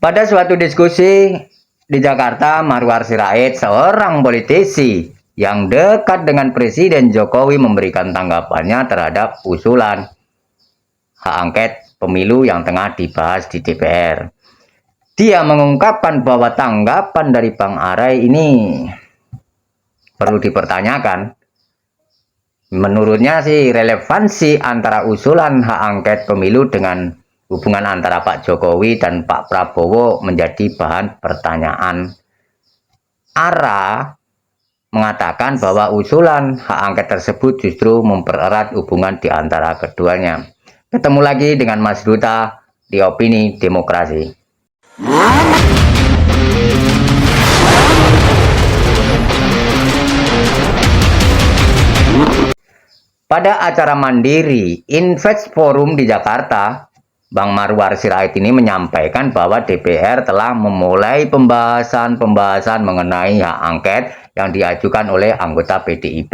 Pada suatu diskusi di Jakarta, Marwar Sirait, seorang politisi yang dekat dengan Presiden Jokowi, memberikan tanggapannya terhadap usulan hak angket pemilu yang tengah dibahas di DPR. Dia mengungkapkan bahwa tanggapan dari Bang Arai ini perlu dipertanyakan. Menurutnya sih, relevansi antara usulan hak angket pemilu dengan hubungan antara Pak Jokowi dan Pak Prabowo menjadi bahan pertanyaan. Ara mengatakan bahwa usulan hak angket tersebut justru mempererat hubungan di antara keduanya. Ketemu lagi dengan Mas Duta di Opini Demokrasi. Pada acara mandiri Invest Forum di Jakarta, Bang Marwar Sirait ini menyampaikan bahwa DPR telah memulai pembahasan mengenai hak angket yang diajukan oleh anggota PDIP,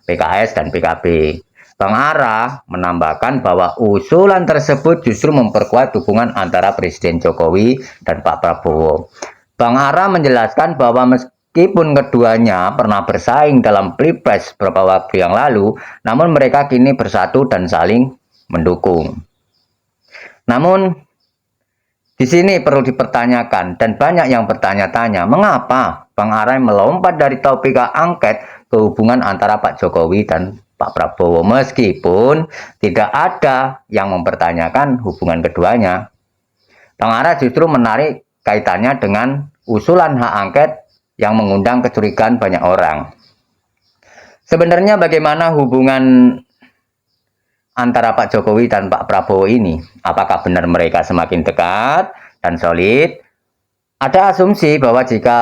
PKS, dan PKB. Bang Ara menambahkan bahwa usulan tersebut justru memperkuat hubungan antara Presiden Jokowi dan Pak Prabowo. Bang Ara menjelaskan bahwa meskipun keduanya pernah bersaing dalam Pilpres beberapa waktu yang lalu, namun mereka kini bersatu dan saling mendukung. Namun, di sini perlu dipertanyakan, dan banyak yang bertanya-tanya, mengapa Bang Arai melompat dari topik hak angket ke hubungan antara Pak Jokowi dan Pak Prabowo, meskipun tidak ada yang mempertanyakan hubungan keduanya. Bang Arai justru menarik kaitannya dengan usulan hak angket yang mengundang kecurigaan banyak orang. Sebenarnya bagaimana hubungan antara Pak Jokowi dan Pak Prabowo ini? Apakah benar mereka semakin dekat dan solid? Ada asumsi bahwa jika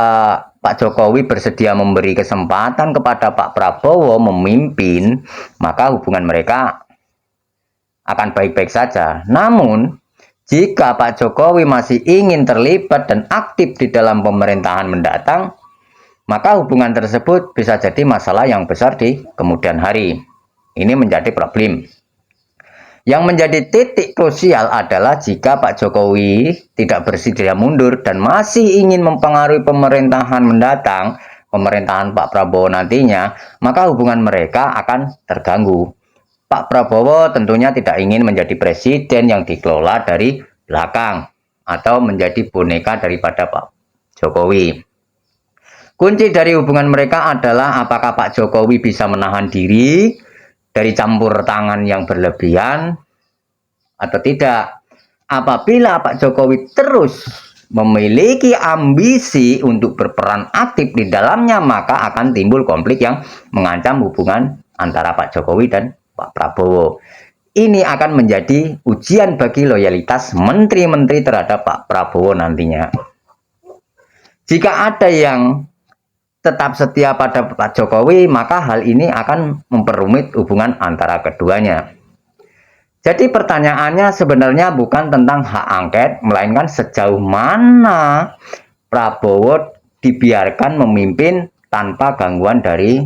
Pak Jokowi bersedia memberi kesempatan kepada Pak Prabowo memimpin, maka hubungan mereka akan baik-baik saja. Namun, jika Pak Jokowi masih ingin terlibat dan aktif di dalam pemerintahan mendatang, maka hubungan tersebut bisa jadi masalah yang besar di kemudian hari. Ini menjadi problem. Yang menjadi titik krusial adalah jika Pak Jokowi tidak bersedia mundur dan masih ingin mempengaruhi pemerintahan mendatang, pemerintahan Pak Prabowo nantinya, maka hubungan mereka akan terganggu. Pak Prabowo tentunya tidak ingin menjadi presiden yang dikelola dari belakang atau menjadi boneka daripada Pak Jokowi. Kunci dari hubungan mereka adalah apakah Pak Jokowi bisa menahan diri dari campur tangan yang berlebihan atau tidak. Apabila Pak Jokowi terus memiliki ambisi untuk berperan aktif di dalamnya, maka akan timbul konflik yang mengancam hubungan antara Pak Jokowi dan Pak Prabowo. Ini akan menjadi ujian bagi loyalitas menteri-menteri terhadap Pak Prabowo nantinya. Jika ada yang tetap setia pada Pak Jokowi, maka hal ini akan memperumit hubungan antara keduanya. Jadi pertanyaannya sebenarnya bukan tentang hak angket, melainkan sejauh mana Prabowo dibiarkan memimpin tanpa gangguan dari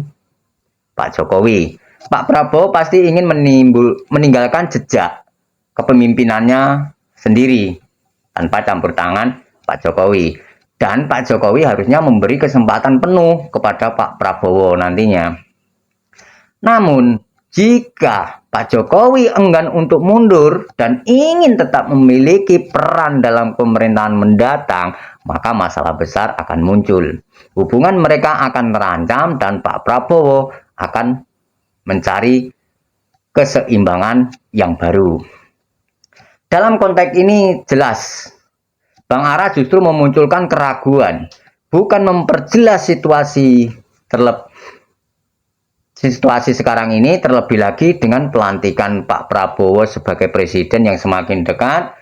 Pak Jokowi. Pak Prabowo pasti ingin meninggalkan jejak kepemimpinannya sendiri tanpa campur tangan Pak Jokowi. Dan Pak Jokowi harusnya memberi kesempatan penuh kepada Pak Prabowo nantinya. Namun, jika Pak Jokowi enggan untuk mundur dan ingin tetap memiliki peran dalam pemerintahan mendatang, maka masalah besar akan muncul. Hubungan mereka akan terancam dan Pak Prabowo akan mencari keseimbangan yang baru. Dalam konteks ini jelas, Bang Ara justru memunculkan keraguan, bukan memperjelas situasi sekarang ini, terlebih lagi dengan pelantikan Pak Prabowo sebagai presiden yang semakin dekat.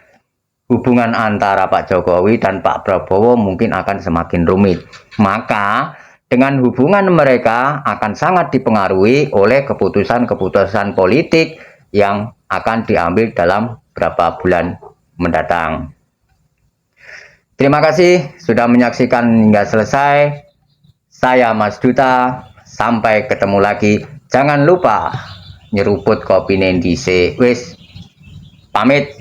Hubungan antara Pak Jokowi dan Pak Prabowo mungkin akan semakin rumit. Maka dengan hubungan mereka akan sangat dipengaruhi oleh keputusan-keputusan politik yang akan diambil dalam beberapa bulan mendatang. Terima kasih sudah menyaksikan hingga selesai. Saya Mas Duta. Sampai ketemu lagi. Jangan lupa nyeruput kopi nendise. Wis pamit.